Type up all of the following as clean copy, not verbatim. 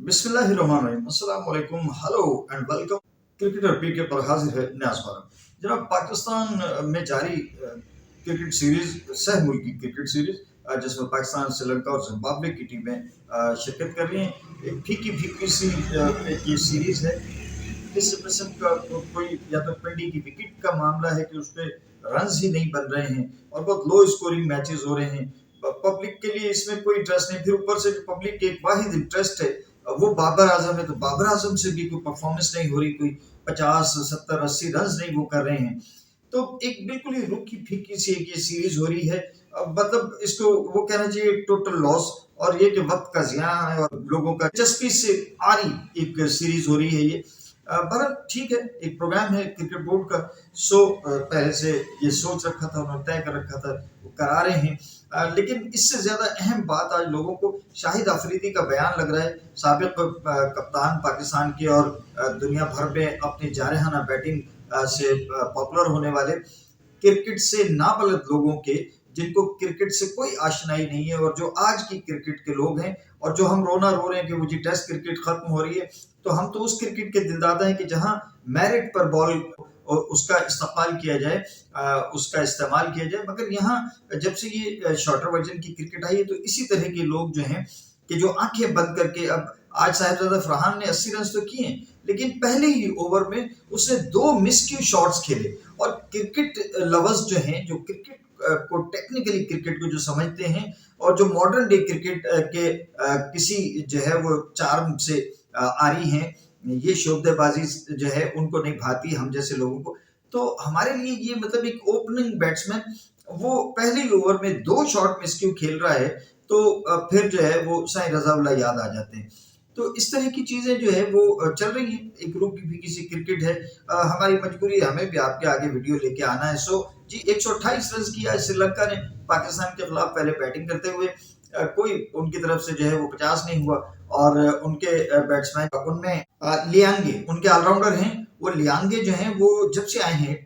बिस्मिल्लाहिर्रहमानिर्रहीम अस्सलाम वालेकुम हेलो एंड वेलकम। क्रिकेटर पीके पर हाजिर है नया स्मारक। जनाब, पाकिस्तान में जारी क्रिकेट सीरीज सह मुल्की क्रिकेट सीरीज जिसमें पाकिस्तान, श्रीलंका और जिम्बाब्वे की टीमें शिरकत कर रही हैं। एक फीकी फीकी सी एक ये सीरीज है। इस किस्म का कोई या तो पिंडी की विकेट का मामला है कि उस पे रन्स ही नहीं बन रहे हैं और बहुत लो स्कोरिंग मैचेस हो रहे हैं। पब्लिक के लिए इसमें कोई इंटरेस्ट नहीं, फिर ऊपर से जो पब्लिक के एक वाहिद इंटरेस्ट है वो बाबर आजम है, तो बाबर आजम से भी कोई परफॉर्मेंस नहीं हो रही, कोई 50 70 80 रन नहीं वो कर रहे हैं। तो एक बिल्कुल ही रुकी फीकी सी एक ये सीरीज हो रही है। मतलब इसको वो कहना चाहिए टोटल लॉस, और ये कि वक्त का जिया है और लोगों का दिलचस्पी से आ रही एक सीरीज हो रही है ये। बहरहाल ठीक है, एक प्रोग्राम है क्रिकेट बोर्ड का, सो पहले से ये सोच रखा था, उन्होंने तय कर रखा था, वो करा रहे हैं। लेकिन इससे ज्यादा अहम बात आज लोगों को शाहिद अफरीदी का बयान लग रहा है। साबिक कप्तान पाकिस्तान के और दुनिया भर में अपनी जारहाना बैटिंग से पॉपुलर होने वाले, क्रिकेट से नाबलद लोगों के, जिनको क्रिकेट से कोई आशनाई नहीं है और जो आज की क्रिकेट के लोग हैं, और जो हम रोना रो रहे हैं कि वो जी टेस्ट क्रिकेट खत्म हो रही है, तो हम तो उस क्रिकेट के दिलदादा हैं कि जहां मेरिट पर बॉल उसका इस्तेमाल किया जाए, उसका इस्तेमाल किया जाए। मगर यहाँ जब से ये शॉर्टर वर्जन की क्रिकेट आई है तो इसी तरह के लोग जो हैं कि जो आंखें बंद करके, अब आज साहिबजादा फरहान ने 80 रन तो किए, लेकिन पहले ही ओवर में उसने 2 मिसक्यू शॉट्स खेले। और क्रिकेट लवर्स जो हैं, जो क्रिकेट को टेक्निकली क्रिकेट को जो समझते हैं और जो मॉडर्न डे क्रिकेट के किसी जो है वो चार्म से आ रही हैं, ये शोबदेबाजी जो है उनको नहीं भाती हम जैसे लोगों को। तो हमारे लिए ये मतलब एक ओपनिंग बैट्समैन वो पहले ही ओवर में 2 शॉट मिस क्यों खेल रहा है, तो फिर जो है वो साईं रजाउल्लाह याद आ जाते हैं। तो इस तरह की चीजें जो है वो चल रही है। एक रूकी फीकी सी क्रिकेट है। हमारी मजबूरी है, हमें भी आपके आगे वीडियो लेके आना है। सो जी, 128 रन किया श्रीलंका ने पाकिस्तान के खिलाफ पहले बैटिंग करते हुए। कोई उनकी तरफ से जो है वो 50 नहीं हुआ, और उनके बैट्समैन उनमें लियांगे उनके ऑलराउंडर हैं। वो लियांगे जो हैं वो जब से आए हैं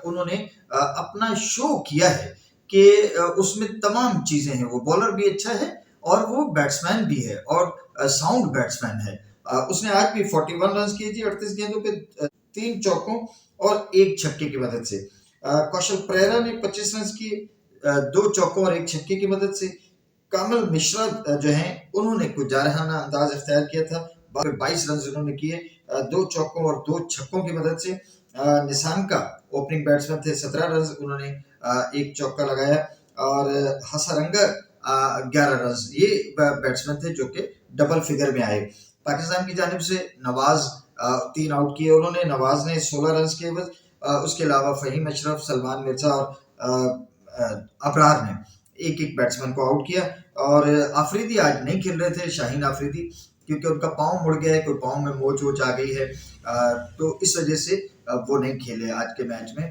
उन्होंने अपना शो किया है कि उसमें तमाम चीजें हैं। वो बॉलर भी अच्छा है और वो बैट्समैन भी है, और साउंड बैट्समैन है। उसने आज भी 41 रन किए थे 38 गेंदों पे, 3 चौकों और 1 छक्के की मदद से। कौशल परेरा ने 25 रन किए, 2 चौकों और 1 छक्के की मदद से। कामल मिश्रा जो हैं उन्होंने कुछ जारहाना अंदाज इख्तियार किया था, 22 रन उन्होंने किए 2 चौकों और 2 छक्कों की मदद से। निशान का ओपनिंग बैट्समैन थे, 17 रन उन्होंने 1 चौका लगाया, और हसरंगा 11 रन, ये बैट्समैन थे जो कि डबल फिगर में आए। पाकिस्तान की जानिब से नवाज 3 आउट किए उन्होंने, नवाज ने 16 रन किए बस। उसके अलावा फहीम अशरफ, सलमान मिर्जा और अबरार ने एक एक बैट्समैन को आउट किया। और आफरीदी आज नहीं खेल रहे थे, शाहीन आफरीदी, क्योंकि उनका पाँव मुड़ गया है, कोई पाँव में मोच वोच आ गई है, तो इस वजह से वो नहीं खेले आज के मैच में।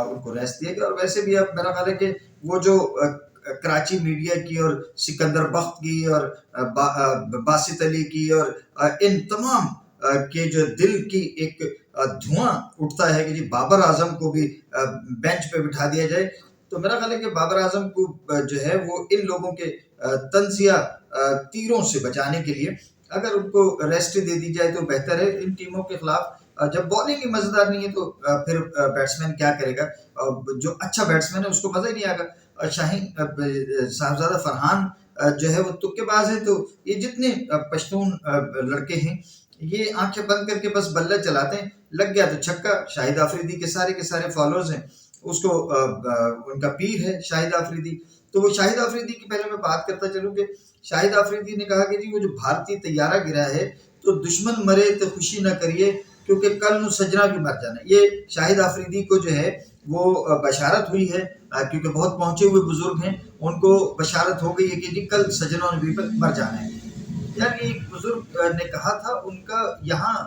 उनको रेस्ट दिया गया। और वैसे भी अब मेरा ख्याल है कि वो जो कराची मीडिया की और सिकंदर बख्त की और बासित अली की और इन तमाम के जो दिल की एक धुआं उठता है कि जी बाबर आजम को भी बेंच पे बिठा दिया जाए, तो मेरा ख्याल है कि बाबर आजम को जो है वो इन लोगों के तंजिया तीरों से बचाने के लिए अगर उनको रेस्ट दे दी जाए तो बेहतर है। इन टीमों के खिलाफ जब बॉलिंग ही मजेदार नहीं है तो फिर बैट्समैन क्या करेगा? जो अच्छा बैट्समैन है उसको मजा ही नहीं आएगा। शाहीन साहबजादा फरहान जो है वो तुक्केबाज है, तो ये जितने पश्तून लड़के हैं ये आंखें बंद करके बस बल्ला चलाते हैं, लग गया तो छक्का। शाहिद आफरीदी के सारे फॉलोअर्स हैं, उसको उनका पीर है शाहिद आफरीदी। तो वो शाहिद आफरीदी की पहले मैं बात करता चलूं कि शाहिद आफरीदी ने कहा कि जी वो जो भारतीय तैयारा गिरा है तो दुश्मन मरे तो खुशी ना करिए, क्योंकि कल नु सजना भी मर जाना। ये शाहिद आफरीदी को जो है वो बशारत हुई है, क्योंकि बहुत पहुंचे हुए बुजुर्ग हैं, उनको बशारत हो गई है कि जी कल सजना ने भी मर जाना है। यार ये एक बुजुर्ग ने कहा था, उनका यहाँ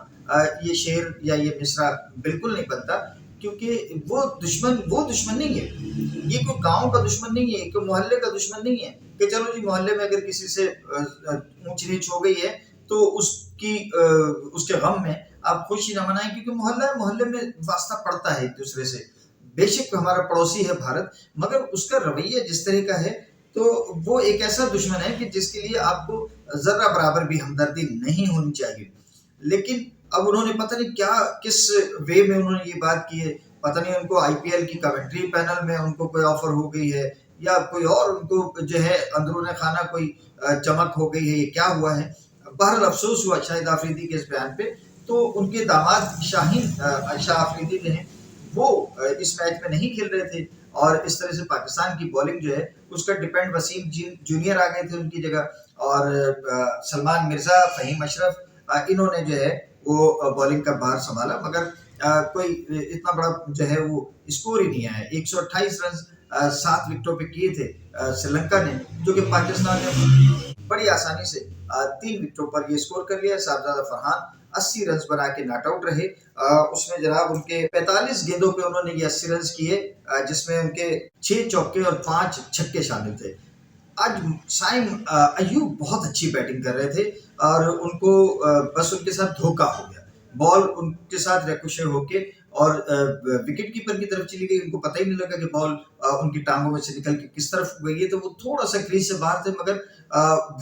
ये शेर या ये मिसरा बिल्कुल नहीं बनता, क्योंकि वो दुश्मन नहीं है। ये कोई गांव का दुश्मन नहीं है, कोई मोहल्ले का दुश्मन नहीं है कि चलो जी मोहल्ले में अगर किसी से ऊंच नीच हो गई है तो उसके गम में आप खुशी ना मनाएं, क्योंकि मोहल्ले में वास्ता पड़ता है एक दूसरे से। बेशक हमारा पड़ोसी है भारत, मगर उसका रवैया जिस तरह का है तो वो एक ऐसा दुश्मन है कि जिसके लिए आपको जरा बराबर भी हमदर्दी नहीं होनी चाहिए। लेकिन अब उन्होंने पता नहीं क्या किस वे में उन्होंने ये बात की है, पता नहीं उनको आईपीएल की कमेंट्री पैनल में उनको कोई ऑफर हो गई है या कोई और उनको जो है अंदरूनी खाना कोई चमक हो गई है, ये क्या हुआ है। बहरहाल अफसोस हुआ शाहिद आफरीदी के इस बयान पे। तो उनके दामाद शाह आफरीदी जो हैं वो इस मैच में नहीं खेल रहे थे और इस तरह से पाकिस्तान की बॉलिंग जो है उसका डिपेंड वसीम जूनियर आ गए थे उनकी जगह और सलमान मिर्जा, फहीम अशरफ इन्होंने जो है वो बॉलिंग का भार संभाला, मगर कोई इतना बड़ा जो है वो स्कोर ही नहीं आया। 128 रन 7 विकेटों पे किए थे श्रीलंका ने, जो कि पाकिस्तान ने बड़ी आसानी से 3 विकेटों पर ये स्कोर कर लिया। साहबजादा फरहान 80 रन बना के नॉट आउट रहे। उसमें जनाब उनके 45 गेंदों पे उन्होंने ये 80 रन किए, जिसमें उनके 6 चौके और 5 छक्के शामिल थे। आज साइम अयूब बहुत अच्छी बैटिंग कर रहे थे और उनको बस उनके साथ धोखा हो गया। बॉल उनके साथ रिकोशेट होके और विकेट कीपर की तरफ चली गई, उनको पता ही नहीं लगा कि बॉल उनकी टांगों में से निकल के किस तरफ गई है। तो वो थोड़ा सा क्रीज से बाहर थे, मगर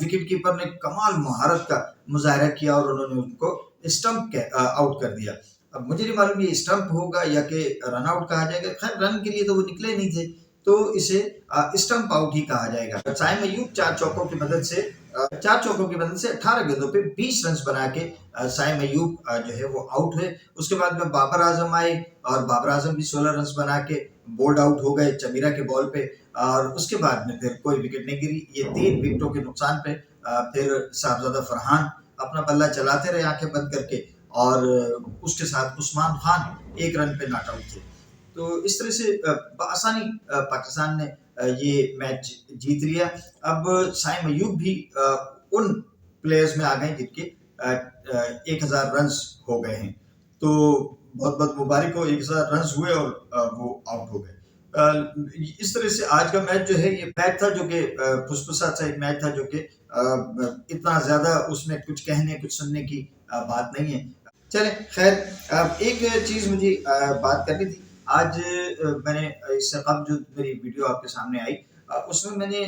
विकेट कीपर ने कमाल महारत का मुजाहरा किया और उन्होंने उनको स्टंप आउट कर दिया। अब मुझे नहीं मालूम ये स्टंप होगा या कि रन आउट कहा जाएगा। खैर रन के लिए तो वो निकले नहीं थे, तो इसे स्टंप आउट ही कहा जाएगा। साइम अयूब 4 चौकों की मदद से 18 गेंदों पे 20 रन बना के साइम अयूब जो है वो आउट हुए। उसके बाद में बाबर आजम आए और बाबर आजम भी 16 रन बना के बोल्ड आउट हो गए चमीरा के बॉल पे और उसके बाद में फिर कोई विकेट नहीं गिरी। ये 3 विकेटों के नुकसान पे फिर साहबजादा फरहान अपना बल्ला चलाते रहे आंखें बंद करके और उसके साथ उस्मान खान 1 रन पे नॉट आउट थे। तो इस तरह से बआसानी पाकिस्तान ने ये मैच जीत लिया। अब साइम अयूब भी उन प्लेयर्स में आ गए जिनके 1000 रन हो गए हैं। तो बहुत बहुत मुबारक हो, 1000 रन हुए और वो आउट हो गए। इस तरह से आज का मैच जो है ये मैच था जो कि फुसफुसा सा एक मैच था, जो कि इतना ज्यादा उसमें कुछ कहने कुछ सुनने की बात नहीं है। चले खैर, एक चीज मुझे बात करनी थी। आज मैंने इससे कब जो मेरी वीडियो आपके सामने आई उसमें मैंने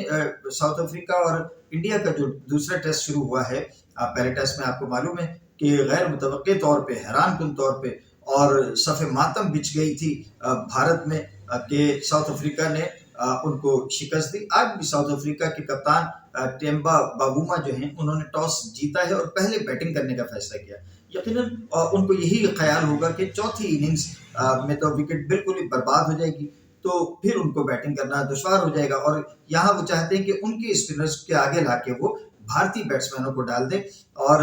साउथ अफ्रीका और इंडिया का जो दूसरा टेस्ट शुरू हुआ है, पहले टेस्ट में आपको मालूम है कि गैर मुतवक्के तौर पे, हैरानकुन तौर पे और सफ़े मातम बिछ गई थी भारत में कि साउथ अफ्रीका ने उनको शिकस्त दी। आज भी साउथ अफ्रीका के कप्तान टेम्बा बावूमा जो हैं उन्होंने टॉस जीता है और पहले बैटिंग करने का फैसला किया। यकीनन उनको यही ख्याल होगा कि चौथी इनिंग्स में तो विकेट बिल्कुल ही बर्बाद हो जाएगी, तो फिर उनको बैटिंग करना दुश्वार हो जाएगा और यहाँ वो चाहते हैं कि उनके स्पिनर्स के आगे लाके वो भारतीय बैट्समैनों को डाल दे। और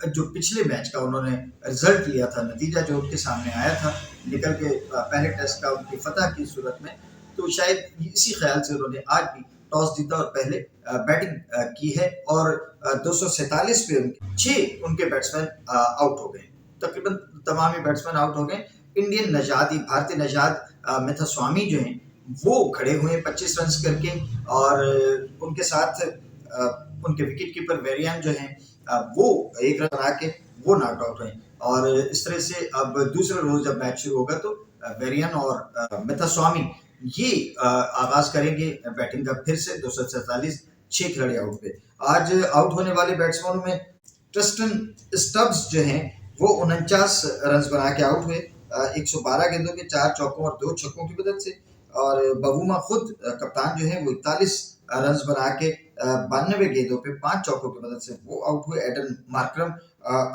जो पिछले मैच का उन्होंने रिजल्ट लिया था, नतीजा जो उनके सामने आया था निकल के पहले टेस्ट का उनकी फतह की सूरत में, तो शायद इसी ख्याल से उन्होंने आज भी टॉस जीता और पहले बैटिंग की है और 247 पे 6 उनके बैट्समैन आउट हो गए। तकरीबन तमाम ही बैट्समैन आउट हो गए। इंडियन नजादी भारतीय नजाद मेथास्वामी जो हैं वो खड़े हुए 25 रन करके और उनके साथ उनके विकेट कीपर वेरियन जो हैं वो 1 रन बना के वो नॉट आउट हुए। और इस तरह से अब दूसरे रोज जब मैच शुरू होगा तो वेरियन और मेथास्वामी ये आगाज करेंगे बैटिंग का फिर से 247 6 खिलाड़ी आउट पे। आज आउट होने वाले बैट्समैनों में ट्रिस्टन स्टब्स जो हैं वो 49 रन बना के आउट हुए 112 गेंदों के 4 चौकों और 2 छक्कों की मदद से। और बवूमा खुद कप्तान जो है वो 41 रन बना के 92 गेंदों पे 5 चौकों की मदद से वो आउट हुए। एडन मार्करम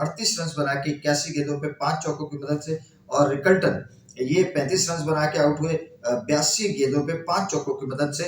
38 रन बना के 81 गेंदों पे 5 चौकों की मदद से। और रिकल्टन ये 35 रन बना के आउट हुए 82 गेंदों पे 5 चौकों की मदद से।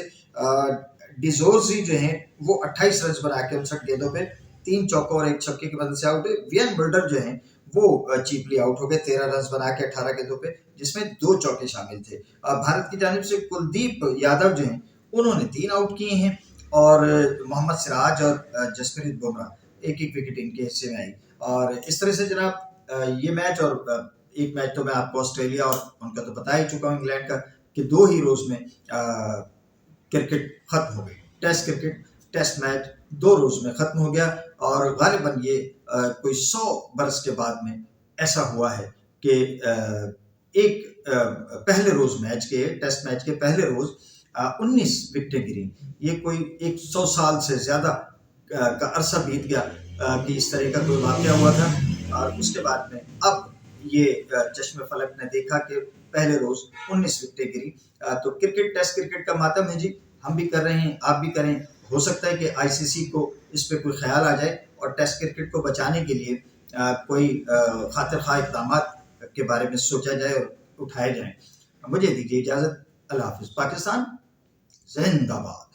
डिजोर्जी जो हैं वो 28 रन बना के 59 गेंदों पे 3 चौकों और 1 छक्के की मदद से आउट हुए। वियन बिल्डर जो हैं वो चीपली आउट हो गए 13 रन बना के 18 गेंदों पे, जिसमें 2 चौके शामिल थे। भारत की जानिब से कुलदीप यादव जो हैं उन्होंने 3 आउट किए हैं और मोहम्मद सिराज और जसप्रीत बुमराह 1-1 विकेट इनके हिस्से में आई। और इस तरह से जनाब ये मैच और एक मैच तो मैं आपको ऑस्ट्रेलिया और उनका तो बता ही चुका हूँ इंग्लैंड का कि 2 ही रोज में क्रिकेट खत्म हो गई। टेस्ट क्रिकेट, टेस्ट मैच 2 रोज में खत्म हो गया और गालिबन ये कोई 100 बरस के बाद में ऐसा हुआ है कि एक पहले रोज मैच के, टेस्ट मैच के पहले रोज 19 विकेटें गिरी। ये कोई 100 साल से ज़्यादा का अरसा बीत गया कि इस तरह का कोई वाक़या हुआ था। और उसके बाद में अब ये चश्मे फलक ने देखा कि पहले रोज़ 19 विकेटें गिरी। तो क्रिकेट, टेस्ट क्रिकेट का मातम है जी, हम भी कर रहे हैं, आप भी करें। हो सकता है कि आईसीसी को इस पे कोई ख्याल आ जाए और टेस्ट क्रिकेट को बचाने के लिए कोई खातिर खा इक़दाम के बारे में सोचा जाए और उठाए जाएं। मुझे दीजिए इजाज़त। अल्लाह हाफ़िज़। पाकिस्तान जिंदाबाद।